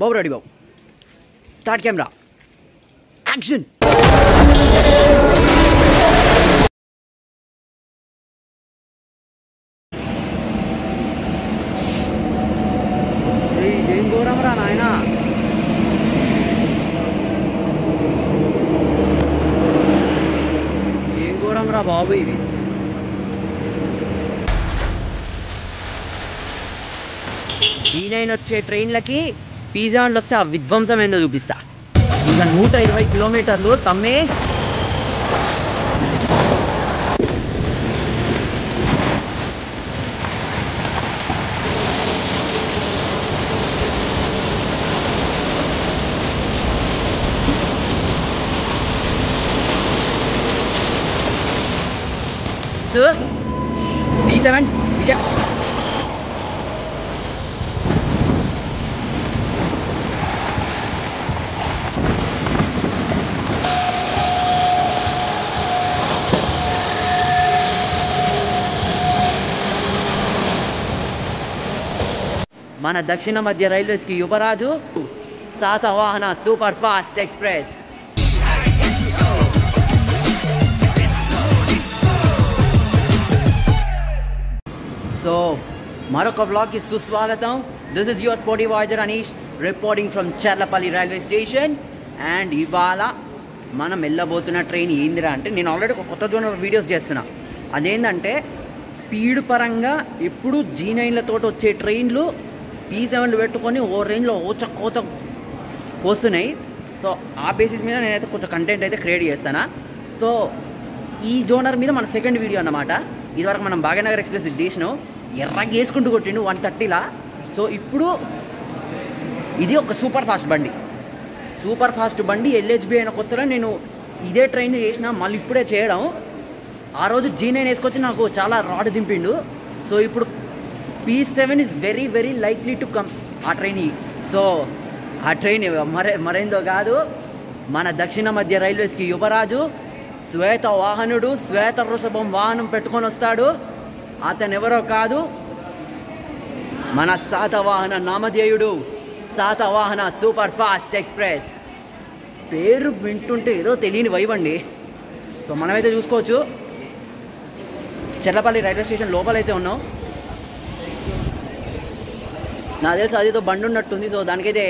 బాబు ready బాబు, start camera, action. ఇదేం ఘోరం రా నాయన, ఏం ఘోరం రా బాబు ఇది. ఈయన వచ్చే ట్రైన్లకి పిజ్జాలు వస్తే ఆ విధ్వంసం ఏందో చూపిస్తా. ఇంకా 120 కిలోమీటర్లు తమ్మే. B7 విజయ్. మన దక్షిణ మధ్య రైల్వేస్కి యువరాజు Satavahana super fast express. So మరొక వ్లాగ్కి సుస్వాగతం. This is your sporty voyager Anish reporting from Cherlapally railway station. And ఇవాళ మనం వెళ్ళబోతున్న ట్రైన్ ఏందిరా అంటే, నేను ఆల్రెడీ ఒక కొత్త జోనర్ వీడియోస్ చేస్తున్నా. అదేంటంటే స్పీడ్ పరంగా ఇప్పుడు G9లతో వచ్చే ట్రైన్లు P7లు పెట్టుకొని ఓ రేంజ్లో కోత పోస్తున్నాయి. సో ఆ బేసిస్ మీద నేనైతే కొంచెం కంటెంట్ అయితే క్రియేట్ చేస్తాను. సో ఈ జోనర్ మీద మన సెకండ్ వీడియో అన్నమాట. ఇదివరకు మనం భాగ్యనగర్ ఎక్స్ప్రెస్ చేసినాం, ఎర్రగా వేసుకుంటూ కొట్టిండు 130లా. సో ఇప్పుడు ఇది ఒక సూపర్ ఫాస్ట్ బండి LHB అయిన కొత్తలో నేను ఇదే ట్రైన్ చేసిన, మళ్ళీ ఇప్పుడే చేయడం. ఆ రోజు G9 వేసుకొచ్చి నాకు చాలా రాడ్ దింపిండు. సో ఇప్పుడు P7 is very very likely to come ఆ ట్రైన్. సో ఆ ట్రైన్ మరేందో కాదు, మన దక్షిణ మధ్య రైల్వేస్కి యువరాజు, శ్వేత వాహనుడు, శ్వేత వృషభం వాహనం పెట్టుకొని వస్తాడు. అతను ఎవరో కాదు, మన శాతవాహన నామధేయుడు, శాతవాహన సూపర్ ఫాస్ట్ ఎక్స్ప్రెస్. పేరు వింటుంటే ఏదో తెలియని వైబ్ అండి. సో మనమైతే చూసుకోవచ్చు, చర్లపల్లి రైల్వే స్టేషన్ లోపలైతే ఉన్నాం. నాకు తెలుసు అదేదో బండి ఉన్నట్టుంది. సో దానికైతే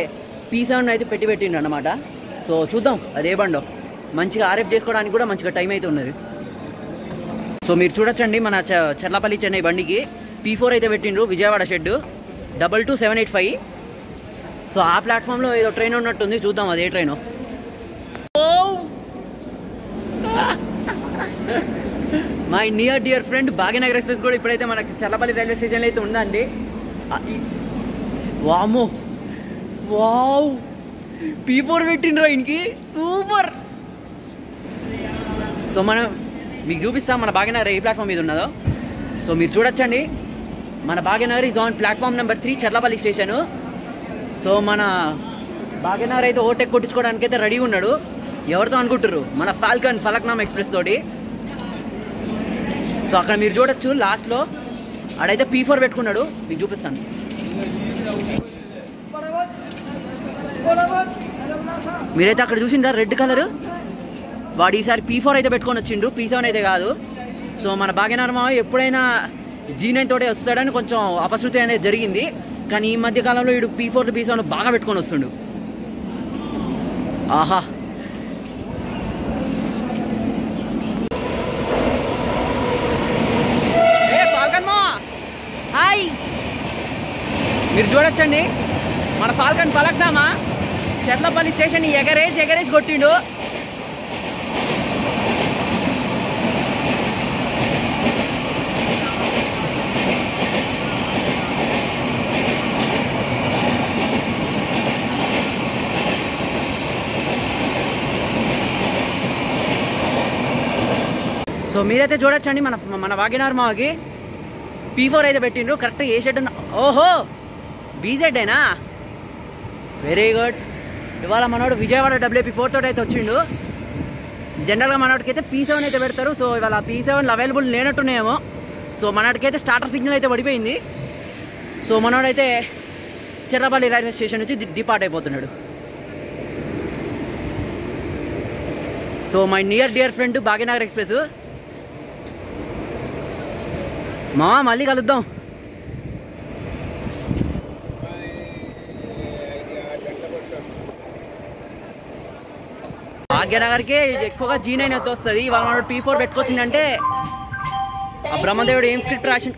P7 అయితే పెట్టిండు అన్నమాట. సో చూద్దాం అదే బండో. మంచిగా RF చేసుకోవడానికి కూడా మంచిగా టైం అయితే ఉన్నది. సో మీరు చూడొచ్చండి, మన చర్లపల్లి చెన్నై బండికి P4 అయితే పెట్టిండ్రు, విజయవాడ షెడ్ 22785. సో ఆ ప్లాట్ఫామ్లో ఏదో ట్రైన్ ఉన్నట్టుంది, చూద్దాం అదే train. My near dear friend Bhagyanagar express కూడా ఇప్పుడైతే మనకి చర్లపల్లి రైల్వే స్టేషన్లో అయితే ఉందండి. వామో వావ్, P4 పెట్టిండ్రా ఇంకి, సూపర్. సో మనం మీకు చూపిస్తాం మన భాగ్యనగర్ ఏ ప్లాట్ఫామ్ మీద ఉన్నదో. సో మీరు చూడొచ్చండి, మన Bhagyanagar is on platform number 3 Cherlapally station. So మన భాగ్యనగర్ అయితే ఓవర్టేక్ కొట్టించుకోవడానికి అయితే రెడీ ఉన్నాడు. ఎవరితో అనుకుంటారు? మన ఫలక్నామా ఎక్స్ప్రెస్ తోటి. సో అక్కడ మీరు చూడొచ్చు లాస్ట్లో ఆడైతే P4 పెట్టుకున్నాడు, మీకు చూపిస్తాను. మీరైతే అక్కడ చూసిండ్రా రెడ్ కలర్, వాడు ఈసారి P4 అయితే పెట్టుకొని వచ్చిండు, P7 అయితే కాదు. సో మన భాగ్యనగర్ ఎప్పుడైనా G9 తోటే వస్తాడని కొంచెం అపశృతి అనేది జరిగింది. కానీ ఈ మధ్య కాలంలో వీడు P4 P7 బాగా పెట్టుకొని వస్తుండు. ఆహా, హాయ్. మీరు చూడొచ్చండి, మన ఫలక్నామా చర్లపల్లి స్టేషన్ ఎగరేసి కొట్టిండు. సో మీరైతే చూడొచ్చండి, మన భాగ్యనగర్ మావకి P4 అయితే పెట్టిండ్రు. కరెక్ట్గా ఏ షెడ్ ఉన్న, ఓహో BZ అయినా, వెరీ గుడ్. ఇవాళ మనోడు విజయవాడ WP4 తోటి అయితే వచ్చిండు. జనరల్గా మనోడికి అయితే P7 అయితే పెడతారు. సో ఇవాళ P7 అవైలబుల్ లేనట్టున్నాయేమో. సో మనోడికైతే స్టార్టర్ సిగ్నల్ అయితే పడిపోయింది. సో మనోడైతే చెర్లపల్లి రైల్వే స్టేషన్ నుంచి డిపార్ట్ అయిపోతున్నాడు. So my near dear friend Bhagyanagar express. మళ్ళీ కలుద్దాం. భాగ్యనగర్కి ఎక్కువగా G9 అయితే వస్తుంది. ఇవాళ మనం P4 పెట్టుకొచ్చిందంటే ఆ బ్రహ్మదేవుడు ఏం స్క్రిప్ట్ రాసి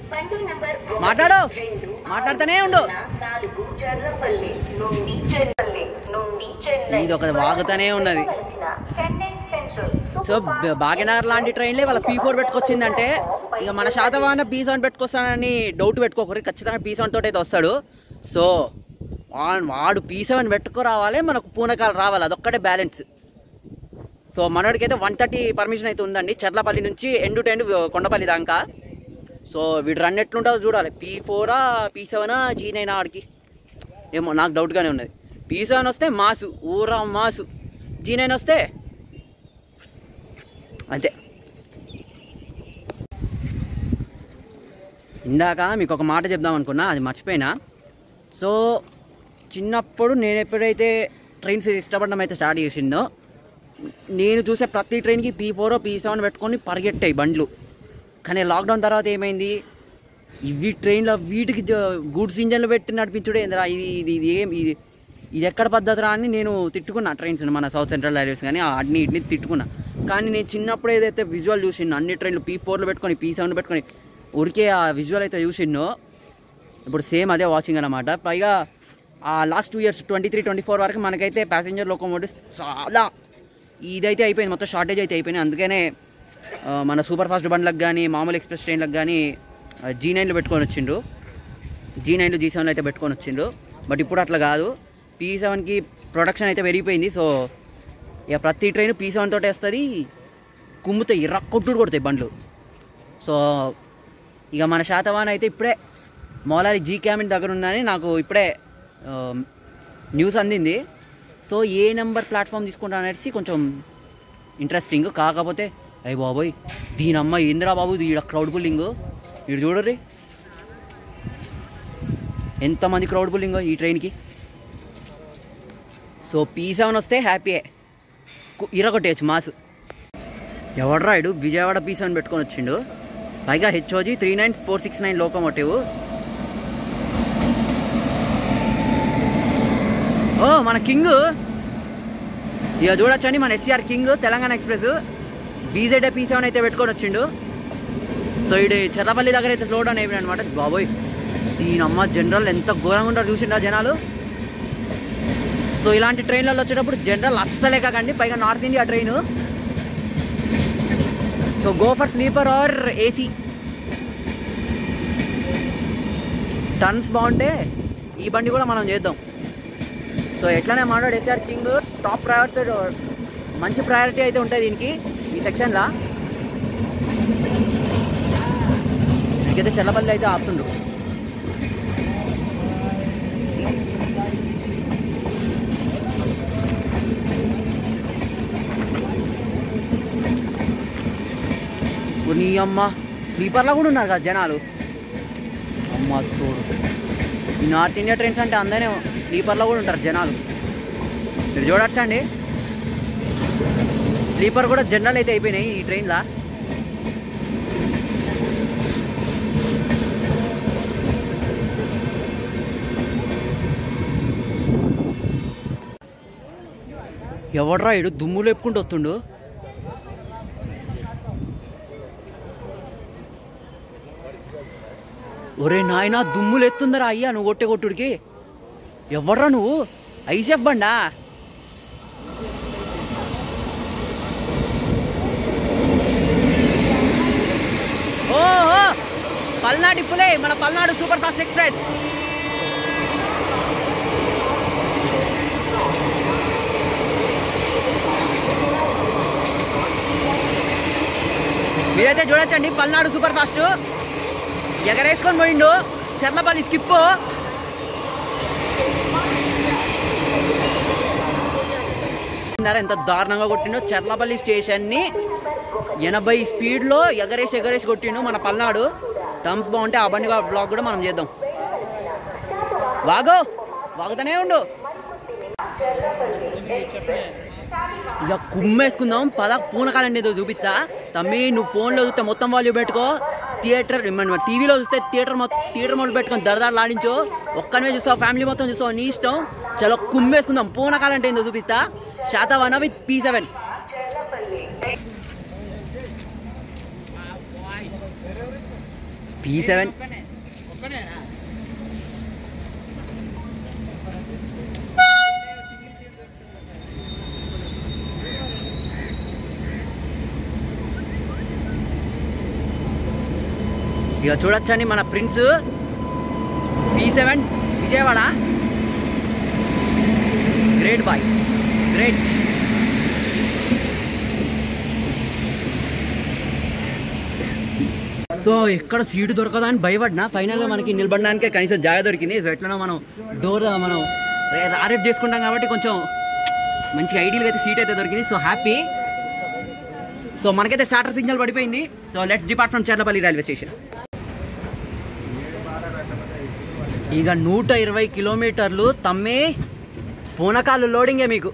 మాట్లాడుతూనే ఉండు. ఇది ఒక వాగుతూనే ఉన్నది. సో భాగ్యనగర్ లాంటి ట్రైన్లే వాళ్ళ P4 పెట్టుకొచ్చిందంటే ఇక మన శాతవాహన P7 పెట్టుకొస్తానని డౌట్ పెట్టుకోకూడదు. ఖచ్చితంగా P7 తోటి అయితే వస్తాడు. సో వాడు P7 పెట్టుకురావాలి, మనకు పూనకాలు రావాలి, అదొక్కటే బ్యాలెన్స్. సో మనోడికి అయితే 130 పర్మిషన్ అయితే ఉందండి చెర్లపల్లి నుంచి ఎండ్ టు ఎండ్ కొండపల్లి దాకా. సో వీడు రన్ ఎట్లుంటుందో చూడాలి. P4 P7 G9 ఆడికి ఏమో నాకు డౌట్గానే ఉన్నది. P7 వస్తే మాసు ఊరా మాసు, G9 వస్తే అంతే. ఇందాక మీకు ఒక మాట చెప్దాం అనుకున్నా, అది మర్చిపోయినా. సో చిన్నప్పుడు నేను ఎప్పుడైతే ట్రైన్స్ ఇష్టపడడం అయితే స్టార్ట్ చేసిందో, నేను చూసే ప్రతి ట్రైన్కి P4 P7 పెట్టుకొని పరిగెట్టాయి బండ్లు. కానీ లాక్డౌన్ తర్వాత ఏమైంది, ఇవి ట్రైన్లో వీటికి గూడ్స్ ఇంజన్లు పెట్టి నడిపించుడే ఏందిరా, ఇది ఎక్కడ పద్ధతిరా అని నేను తిట్టుకున్నా ట్రైన్స్, మన సౌత్ సెంట్రల్ రైల్వేస్ కానీ ఇట్ని తిట్టుకున్నా. కానీ నేను చిన్నప్పుడు ఏదైతే విజువల్ చూసిన్నో అన్ని ట్రైన్లు P4లో పెట్టుకొని P7 పెట్టుకొని ఊరికే ఆ విజువల్ అయితే చూసిన్నో, ఇప్పుడు సేమ్ అదే వాచింగ్ అన్నమాట. పైగా ఆ లాస్ట్ 2 years 23-24 వరకు మనకైతే ప్యాసింజర్ లోకోమోటివ్స్ చాలా ఇదైతే అయిపోయింది, మొత్తం షార్టేజ్ అయితే అయిపోయింది. అందుకనే మన సూపర్ ఫాస్ట్ బండ్లకు కానీ మామూలు ఎక్స్ప్రెస్ ట్రైన్లకు కానీ G9లు పెట్టుకొని వచ్చిండ్రు. G9లు G7లు అయితే పెట్టుకొని వచ్చిండ్రు. బట్ ఇప్పుడు అట్లా కాదు, P7కి ప్రొడక్షన్ అయితే పెరిగిపోయింది. సో ఇక ప్రతి ట్రైన్ P7 తోటే వస్తుంది, కుమ్ముతాయి, కొట్టుడు కొడతాయి బండ్లు. సో ఇక మన శాతవాహన అయితే ఇప్పుడే మౌలాలి G క్యామిన్ దగ్గర ఉందని నాకు ఇప్పుడే న్యూస్ అందింది. సో ఏ నెంబర్ ప్లాట్ఫామ్ తీసుకుంటా అనేసి కొంచెం ఇంట్రెస్టింగ్. కాకపోతే అయ్యి బాబోయ్ దీనమ్మ ఏందిరా బాబు, ఈడ క్రౌడ్ పుల్లింగ్, ఇటు చూడర్రి ఎంతమంది క్రౌడ్ పుల్లింగ్ ఈ ట్రైన్కి. సో P7 వస్తే హ్యాపీయే, ఇరగొట్టేయచ్చు మాసు. ఎవడ్రా ఇడు విజయవాడ P7 పెట్టుకొని వచ్చిండు, పైగా HOG 39469 లోకోమోటివ్. ఓ మన కింగ్ ఇక చూడొచ్చండి, మన SCR king Telangana express BZ P7 అయితే పెట్టుకొని వచ్చిండు. సో ఇది చెర్లపల్లి దగ్గర అయితే స్లో డౌన్ అయిపోయింది అనమాట. బాబోయ్ దీనమ్మ జనరల్ ఎంత ఘోరంగా ఉంటారు చూసిండా జనాలు. సో ఇలాంటి ట్రైన్లలో వచ్చేటప్పుడు జనరల్ అస్సలే కాకండి, పైగా north India train. So go for sleeper or AC. Turns బాగుంటే ఈ బండి కూడా మనం చేద్దాం. సో ఎట్లనే మాట్లాడు SCR కింగ్ టాప్ ప్రయారిటీ, మంచి ప్రయారిటీ అయితే ఉంటుంది దీనికి ఈ సెక్షన్లో. ఇంకైతే చెర్లపల్లి అయితే ఆపుతుండ్రు. నీ అమ్మ స్లీపర్లో కూడా ఉన్నారు కదా జనాలు, అమ్మ తోడు. ఈ నార్త్ ఇండియా ట్రైన్స్ అంటే అందనే స్లీపర్లో కూడా ఉంటారు జనాలు. మీరు చూడొచ్చండి, స్లీపర్ కూడా జనరల్ అయితే అయిపోయినాయి ఈ ట్రైన్లో. ఎవడ్రా ఇడు దుమ్ము లేపుకుంటూ వస్తుండు. ఒరే నాయన దుమ్ములు ఎత్తుందరా అయ్యా నువ్వు కొట్టే కొట్టుడికి. ఎవర్రా నువ్వు, ఐసేఫ్ బండా? ఓహో పల్నాడు ఇప్పులే, మన పల్నాడు సూపర్ ఫాస్ట్ ఎక్స్ప్రెస్. మీరైతే చూడొచ్చండి పల్నాడు సూపర్ ఫాస్ట్ ఎగరేసుకొని పోయిండు చెర్లపల్లి స్కిప్. ఎంత దారుణంగా కొట్టిండో చెర్లపల్లి స్టేషన్ని 80 స్పీడ్లో ఎగరేసి కొట్టిండు మన పల్నాడు. టర్మ్స్ బాగుంటే ఆ బండి బ్లాక్ కూడా మనం చేద్దాం. వాగో వాగుతూనే ఉండు. ఇక కుమ్మేసుకుందాం పద. పూనకాలండి ఏదో చూపిస్తా తమ్మి. నువ్వు ఫోన్లో చూస్తే మొత్తం వాల్యూ పెట్టుకో. థియేటర్ టీవీలో చూస్తే థియేటర్ మొదలు పెట్టుకొని దరదారులు ఆడించో. ఒక్కనే చూస్తావు, ఫ్యామిలీ మొత్తం చూస్తావు, నీ ఇష్టం. చలో కుమ్మేసుకుందాం. పూనకాలంటే ఏందో చూపిస్తా. Satavahana with P7. P7 ఇక చూడొచ్చండి మన prince P7 Vijayawada. Great boy, great. So ఎక్కడ సీటు దొరకదా అని భయపడినా ఫైనల్గా మనకి నిలబడడానికే కనీసం జాగా దొరికింది. సో ఎట్లనో మనం డోర్ మనం ఆర్ఎఫ్ చేసుకుంటాం కాబట్టి కొంచెం మంచిగా ఐడియల్గా అయితే సీట్ అయితే దొరికింది. So happy. సో మనకైతే స్టార్టర్ సిగ్నల్ పడిపోయింది. So let's depart from Cherlapally railway station. ఇక 120 కిలోమీటర్లు తమ్మే. పూనకాలు లోడింగే మీకు.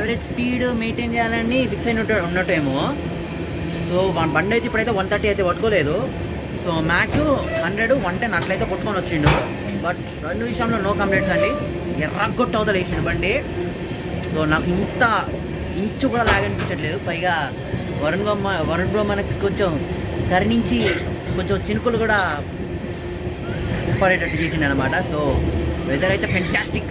యావరేజ్ స్పీడ్ మెయింటైన్ చేయాలని ఫిక్స్ అయిన ఉన్నట్టేమో. సో బండి అయితే ఇప్పుడైతే 130 అయితే పట్టుకోలేదు. సో మ్యాక్స్ 100, 110 అట్లయితే కొట్టుకొని వచ్చిండు. బట్ 2 విషయంలో నో కంప్లైంట్స్ అండి. ఎర్రగొట్టు అవతల వేసిండు బండి. సో నాకు ఇంత ఇంచు కూడా లాగ్ అనిపించట్లేదు. పైగా వరుణ్ బ్రో మనకి కొంచెం కరుణించి కొంచెం చినుకులు కూడా పడేటట్టు చేసిండు అనమాట. సో వెదర్ అయితే ఫెంటాస్టిక్.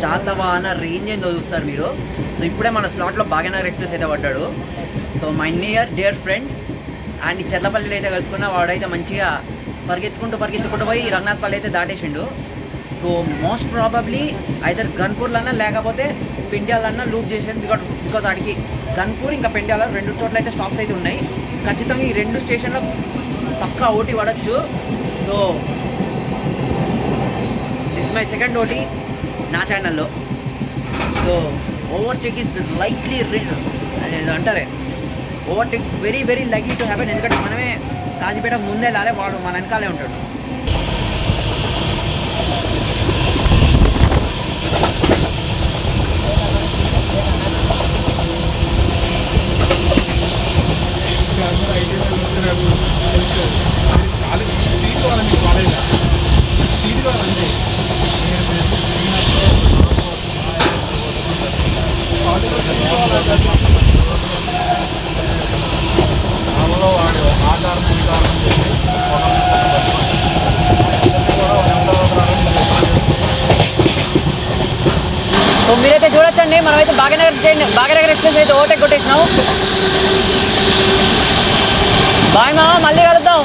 శాతవాహన రేంజ్ ఏందో చూస్తారు మీరు. సో ఇప్పుడే మన స్లాట్లో భాగ్యనగర్ ఎక్స్ప్రెస్ అయితే పడ్డాడు. So my dear friend and చెర్లపల్లిలో అయితే కలుసుకున్న వాడైతే మంచిగా పరిగెత్తుకుంటూ పోయి రంగనాథ్పల్లి అయితే దాటేసిండు. సో మోస్ట్ ప్రాబబ్లీ ఐదర్ గన్పూర్లన్నా లేకపోతే పెండ్యాలన్నా లూప్ చేసేది. బికాజ్ ఆడికి గన్పూర్ ఇంకా పెండ్యాల 2 చోట్ల అయితే స్టాప్స్ అయితే ఉన్నాయి. ఖచ్చితంగా ఈ 2 స్టేషన్లో పక్కా ఓటీ పడవచ్చు. So this my second OT నా ఛానల్లో. సో ఓవర్టేక్ ఇస్ లైక్లీ అనేది అంటారే, overtakes very very likely to happen. ఎందుకంటే మనమే కాజీపేటకు ముందే వెళ్ళాలి, వాడు మన వెనకాలే ఉంటాడు. సో మీరైతే చూడొచ్చండి, మనమైతే భాగ్యనగర్ ఎక్స్ప్రెస్ అయితే ఓవర్టేక్ కొట్టేసినాం. బాయ్ మా, మళ్ళీ కలుద్దాం.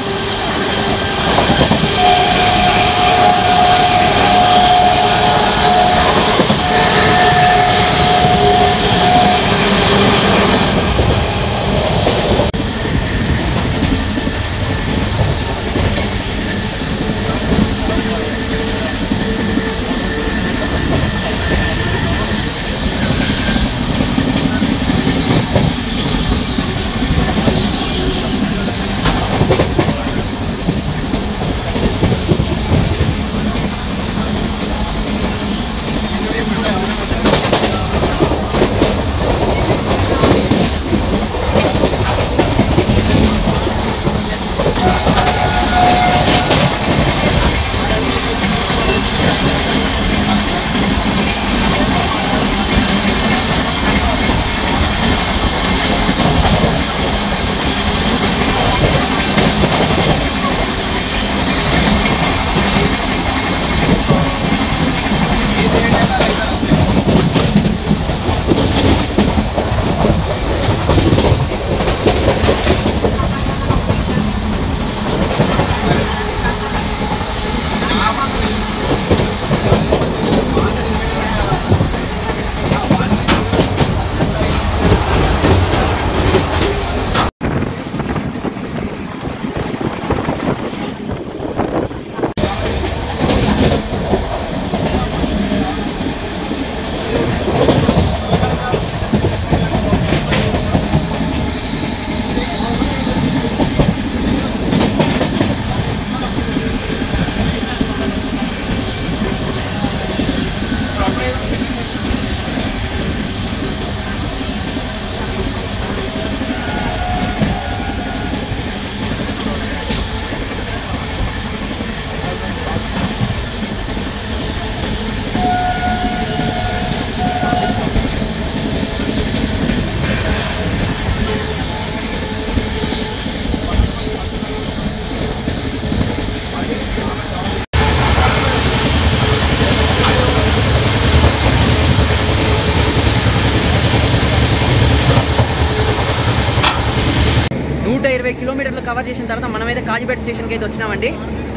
కవర్ చేసిన తర్వాత మనమైతే కాజీపేట స్టేషన్కి అయితే వచ్చినామండి.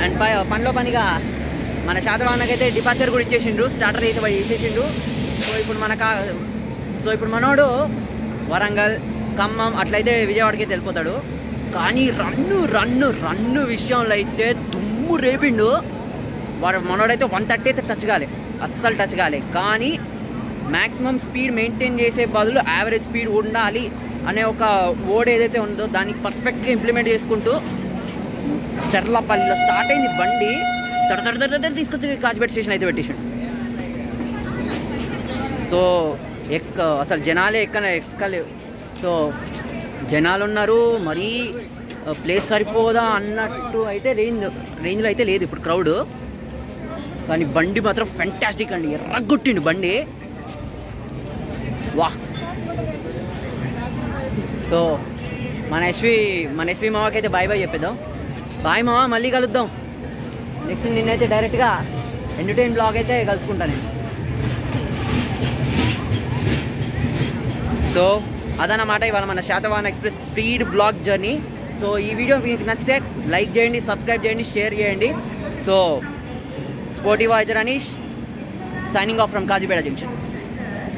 అండ్ పనిలో పనిగా మన శాతవాహనకైతే డిపార్చర్ కూడా ఇచ్చేసిండు, స్టార్టర్ అయితే ఇచ్చేసిండు. సో ఇప్పుడు మనోడు వరంగల్, ఖమ్మం అట్లయితే విజయవాడకి వెళ్ళిపోతాడు. కానీ రన్ను విషయంలో అయితే దుమ్ము రేపిండు. మనోడైతే 130 అయితే టచ్ కాలే, అస్సలు టచ్ కాలే. కానీ మ్యాక్సిమం స్పీడ్ మెయింటైన్ చేసే బదులు యావరేజ్ స్పీడ్ ఉండాలి అనే ఒక వర్డ్ ఏదైతే ఉందో దాన్ని పర్ఫెక్ట్గా ఇంప్లిమెంట్ చేసుకుంటూ చర్లపల్లిలో స్టార్ట్ అయింది బండి. తడ తీసుకొచ్చి కాజీపేట స్టేషన్ అయితే పెట్టేసాడు. సో అసలు జనాలే ఎక్కలేవు. సో జనాలు ఉన్నారు, మరీ ప్లేస్ సరిపోదా అన్నట్టు అయితే రేంజ్లో అయితే లేదు ఇప్పుడు క్రౌడ్. కానీ బండి మాత్రం ఫెంటాస్టిక్ అండి, ఎర్రగొట్టిండు బండి. వా. సో మన ఎస్వి మామకి అయితే బాయ్ చెప్పేద్దాం. బాయ్ మామ, మళ్ళీ కలుద్దాం. నెక్స్ట్ నిన్నైతే డైరెక్ట్గా ఎంటర్టైన్ బ్లాగ్ అయితే కలుసుకుంటాను నేను. సో అదన్నమాట ఇవాళ మన Satavahana express speed blog journey. So ఈ వీడియో మీకు నచ్చితే లైక్ చేయండి, సబ్స్క్రైబ్ చేయండి, షేర్ చేయండి. So sporty voyager Anish signing off from Kazipet junction.